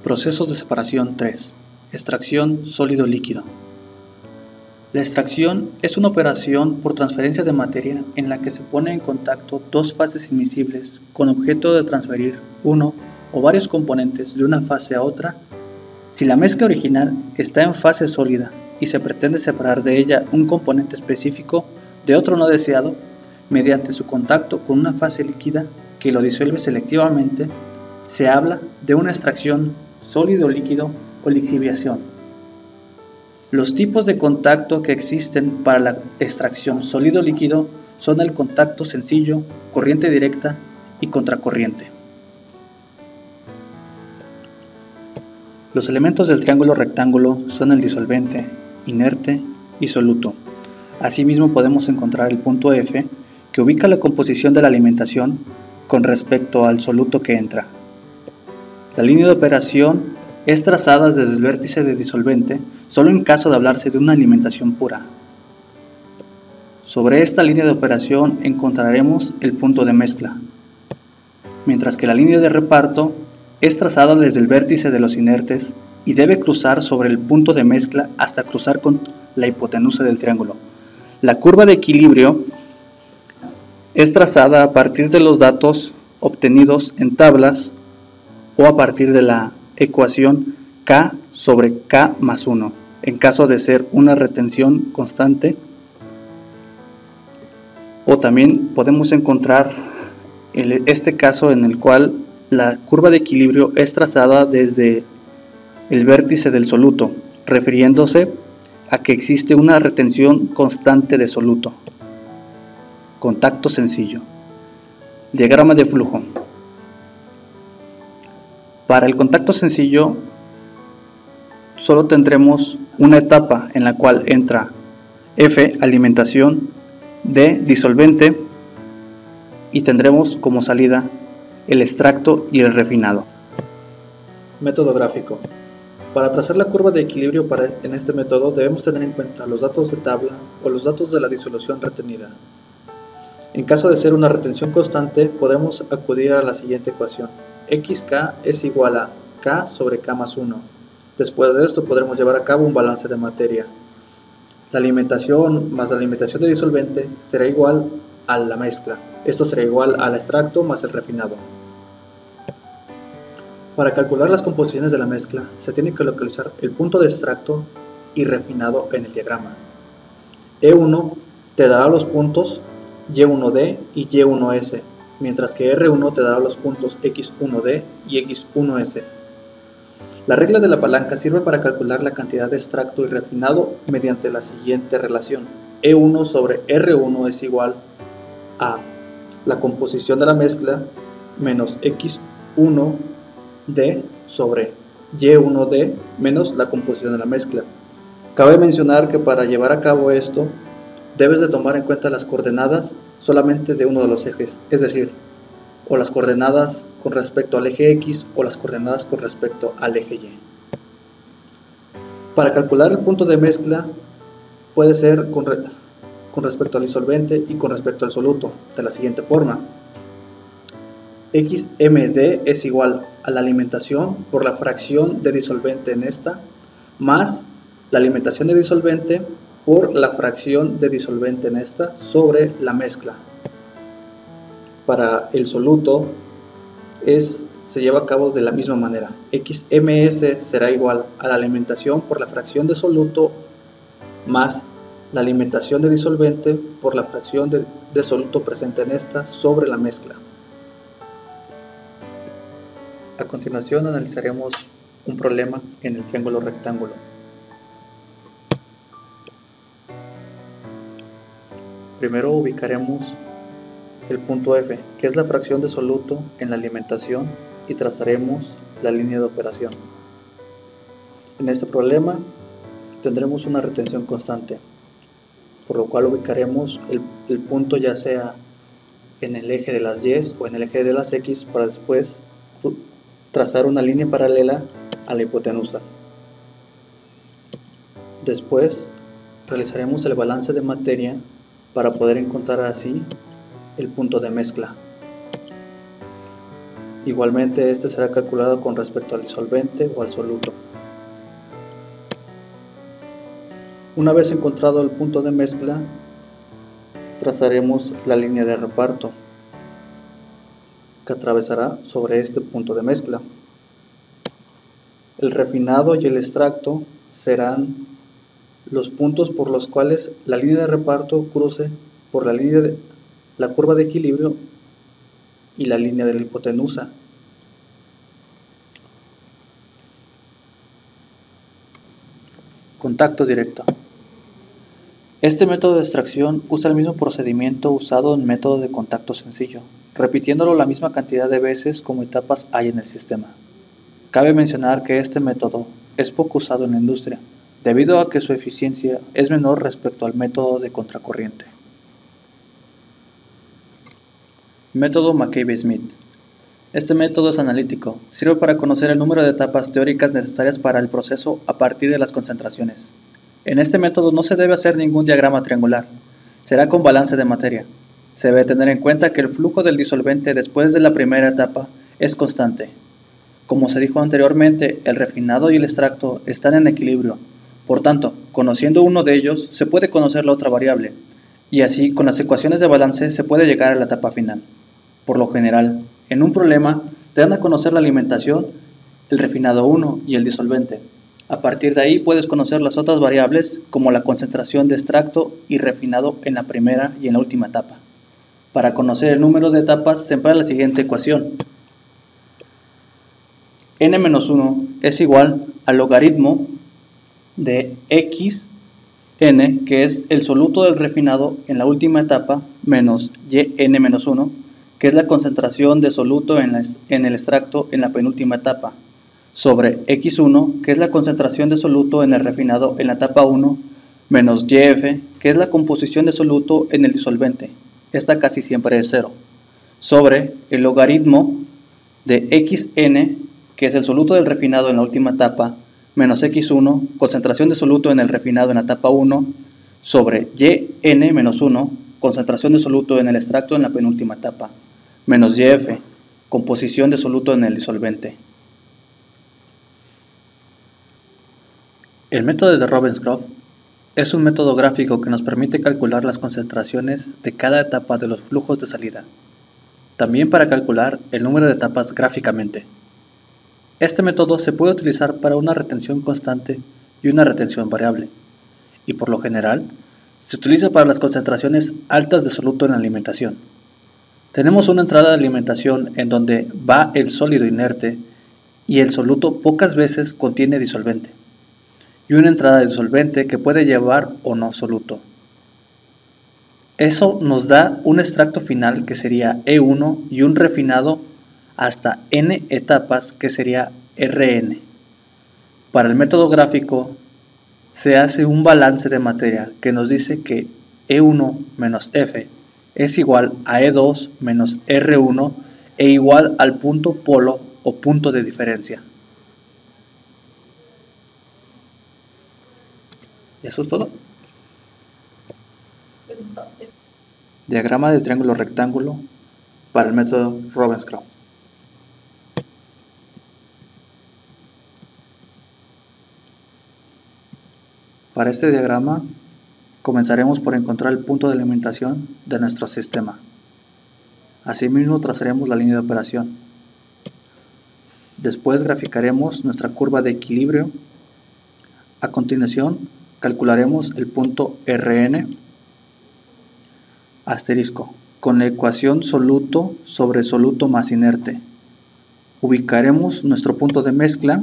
Procesos de separación 3. Extracción sólido-líquido. La extracción es una operación por transferencia de materia en la que se pone en contacto dos fases invisibles con objeto de transferir uno o varios componentes de una fase a otra. Si la mezcla original está en fase sólida y se pretende separar de ella un componente específico de otro no deseado, mediante su contacto con una fase líquida que lo disuelve selectivamente, se habla de una extracción sólido-líquido o lixiviación. Los tipos de contacto que existen para la extracción sólido-líquido son el contacto sencillo, corriente directa y contracorriente. Los elementos del triángulo rectángulo son el disolvente, inerte y soluto. Asimismo podemos encontrar el punto F, que ubica la composición de la alimentación con respecto al soluto que entra. La línea de operación es trazada desde el vértice de disolvente solo en caso de hablarse de una alimentación pura. Sobre esta línea de operación encontraremos el punto de mezcla, mientras que la línea de reparto es trazada desde el vértice de los inertes y debe cruzar sobre el punto de mezcla hasta cruzar con la hipotenusa del triángulo. La curva de equilibrio es trazada a partir de los datos obtenidos en tablas o a partir de la ecuación K sobre K más 1, en caso de ser una retención constante, o también podemos encontrar este caso en el cual la curva de equilibrio es trazada desde el vértice del soluto, refiriéndose a que existe una retención constante de soluto. Contacto sencillo. Diagrama de flujo. Para el contacto sencillo solo tendremos una etapa en la cual entra F, alimentación, D, disolvente, y tendremos como salida el extracto y el refinado. Método gráfico. Para trazar la curva de equilibrio en este método debemos tener en cuenta los datos de tabla o los datos de la disolución retenida. En caso de ser una retención constante, podemos acudir a la siguiente ecuación. XK es igual a K sobre K más 1. Después de esto podremos llevar a cabo un balance de materia. La alimentación más la alimentación de disolvente será igual a la mezcla. Esto será igual al extracto más el refinado. Para calcular las composiciones de la mezcla, se tiene que localizar el punto de extracto y refinado en el diagrama. E1 te dará los puntos Y1D y Y1S, mientras que R1 te dará los puntos X1D y X1S. La regla de la palanca sirve para calcular la cantidad de extracto y refinado mediante la siguiente relación. E1 sobre R1 es igual a la composición de la mezcla menos X1D sobre Y1D menos la composición de la mezcla. Cabe mencionar que para llevar a cabo esto, debes de tomar en cuenta las coordenadas solamente de uno de los ejes, es decir, o las coordenadas con respecto al eje X o las coordenadas con respecto al eje Y. Para calcular el punto de mezcla puede ser con respecto al disolvente y con respecto al soluto, de la siguiente forma. XMD es igual a la alimentación por la fracción de disolvente en esta, más la alimentación de disolvente por la fracción de disolvente en esta sobre la mezcla. Para el soluto se lleva a cabo de la misma manera. XMS será igual a la alimentación por la fracción de soluto más la alimentación de disolvente por la fracción de soluto presente en esta sobre la mezcla. A continuación analizaremos un problema en el triángulo rectángulo. Primero ubicaremos el punto F, que es la fracción de soluto en la alimentación, y trazaremos la línea de operación. En este problema tendremos una retención constante, por lo cual ubicaremos el punto ya sea en el eje de las Y o en el eje de las X para después trazar una línea paralela a la hipotenusa. Después realizaremos el balance de materia para poder encontrar así el punto de mezcla. Igualmente este será calculado con respecto al disolvente o al soluto. Una vez encontrado el punto de mezcla, trazaremos la línea de reparto que atravesará sobre este punto de mezcla. El refinado y el extracto serán los puntos por los cuales la línea de reparto cruce por la curva de equilibrio y la línea de la hipotenusa. Contacto directo. Este método de extracción usa el mismo procedimiento usado en método de contacto sencillo, repitiéndolo la misma cantidad de veces como etapas hay en el sistema. Cabe mencionar que este método es poco usado en la industria, debido a que su eficiencia es menor respecto al método de contracorriente. Método McCabe-Smith. Este método es analítico, sirve para conocer el número de etapas teóricas necesarias para el proceso a partir de las concentraciones. En este método no se debe hacer ningún diagrama triangular, será con balance de materia. Se debe tener en cuenta que el flujo del disolvente después de la primera etapa es constante. Como se dijo anteriormente, el refinado y el extracto están en equilibrio, por tanto, conociendo uno de ellos se puede conocer la otra variable, y así con las ecuaciones de balance se puede llegar a la etapa final. Por lo general, en un problema te dan a conocer la alimentación, el refinado 1 y el disolvente. A partir de ahí puedes conocer las otras variables como la concentración de extracto y refinado en la primera y en la última etapa. Para conocer el número de etapas se emplea la siguiente ecuación. n-1 es igual al logaritmo de xn, que es el soluto del refinado en la última etapa, menos yn-1, que es la concentración de soluto en el extracto en la penúltima etapa, sobre x1, que es la concentración de soluto en el refinado en la etapa 1, menos yf, que es la composición de soluto en el disolvente, esta casi siempre es 0, sobre el logaritmo de xn, que es el soluto del refinado en la última etapa, menos x1, concentración de soluto en el refinado en la etapa 1, sobre yn-1, concentración de soluto en el extracto en la penúltima etapa, menos yf, composición de soluto en el disolvente. El método de Ravenscroft es un método gráfico que nos permite calcular las concentraciones de cada etapa de los flujos de salida, también para calcular el número de etapas gráficamente. Este método se puede utilizar para una retención constante y una retención variable, y por lo general se utiliza para las concentraciones altas de soluto en la alimentación. Tenemos una entrada de alimentación en donde va el sólido inerte y el soluto pocas veces contiene disolvente, y una entrada de disolvente que puede llevar o no soluto. Eso nos da un extracto final que sería E1 y un refinado hasta n etapas que sería Rn. Para el método gráfico se hace un balance de materia que nos dice que E1 menos F es igual a E2 menos R1 e igual al punto polo o punto de diferencia. Eso es todo. Diagrama de triángulo rectángulo para el método Ravenscroft. Para este diagrama comenzaremos por encontrar el punto de alimentación de nuestro sistema. Asimismo trazaremos la línea de operación. Después graficaremos nuestra curva de equilibrio. A continuación calcularemos el punto Rn asterisco con la ecuación soluto sobre soluto más inerte. Ubicaremos nuestro punto de mezcla.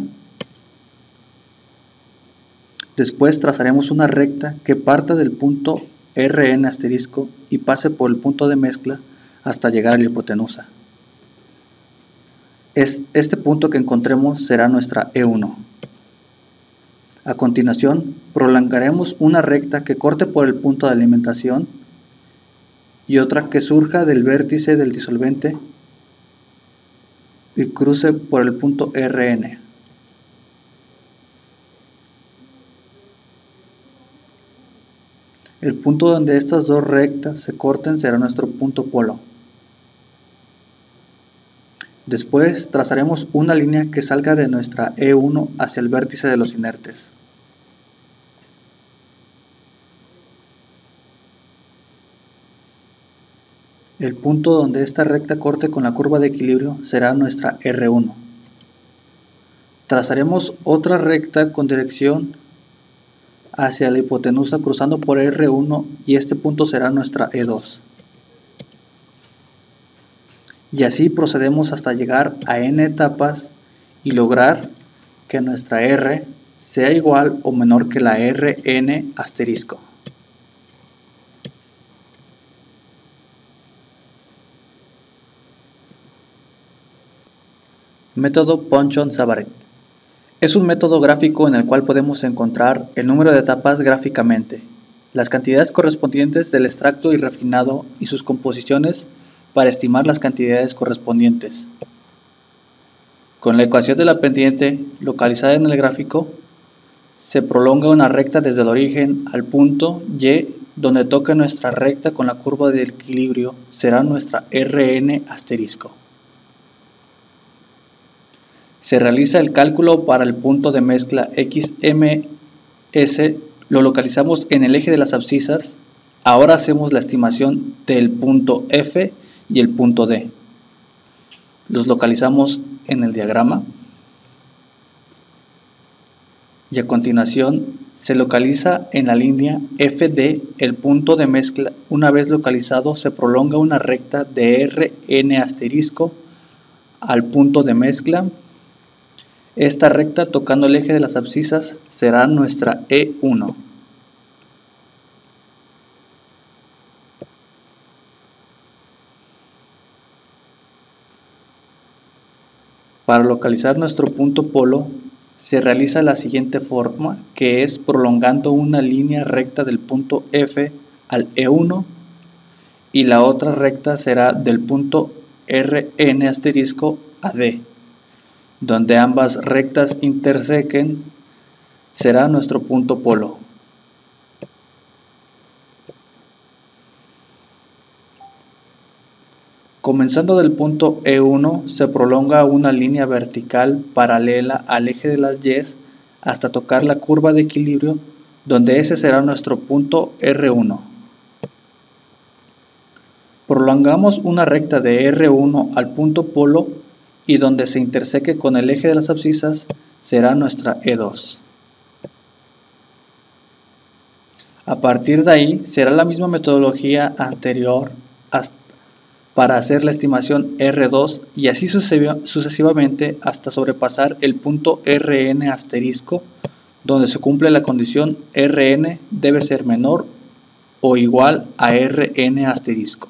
Después trazaremos una recta que parta del punto Rn asterisco y pase por el punto de mezcla hasta llegar a la hipotenusa. Este punto que encontremos será nuestra E1. A continuación, prolongaremos una recta que corte por el punto de alimentación y otra que surja del vértice del disolvente y cruce por el punto Rn. El punto donde estas dos rectas se corten será nuestro punto polo. Después trazaremos una línea que salga de nuestra E1 hacia el vértice de los inertes. El punto donde esta recta corte con la curva de equilibrio será nuestra R1. Trazaremos otra recta con dirección hacia la hipotenusa cruzando por R1 y este punto será nuestra E2. Y así procedemos hasta llegar a n etapas y lograr que nuestra R sea igual o menor que la Rn asterisco. Método Ponchon-Savaret. Es un método gráfico en el cual podemos encontrar el número de etapas gráficamente, las cantidades correspondientes del extracto y refinado y sus composiciones para estimar las cantidades correspondientes. Con la ecuación de la pendiente localizada en el gráfico, se prolonga una recta desde el origen al punto Y donde toca nuestra recta con la curva de equilibrio, será nuestra Rn asterisco. Se realiza el cálculo para el punto de mezcla XMS, lo localizamos en el eje de las abscisas. Ahora hacemos la estimación del punto F y el punto D. Los localizamos en el diagrama. Y a continuación se localiza en la línea FD el punto de mezcla. Una vez localizado se prolonga una recta de Rn asterisco al punto de mezcla. Esta recta tocando el eje de las abscisas será nuestra E1. Para localizar nuestro punto polo se realiza la siguiente forma, que es prolongando una línea recta del punto F al E1 y la otra recta será del punto Rn asterisco a D. Donde ambas rectas intersequen será nuestro punto polo. Comenzando del punto E1 se prolonga una línea vertical paralela al eje de las Y hasta tocar la curva de equilibrio, donde ese será nuestro punto R1. Prolongamos una recta de R1 al punto polo y donde se interseque con el eje de las abscisas será nuestra E2. A partir de ahí será la misma metodología anterior para hacer la estimación R2 y así sucesivamente hasta sobrepasar el punto Rn asterisco, donde se cumple la condición Rn debe ser menor o igual a Rn asterisco.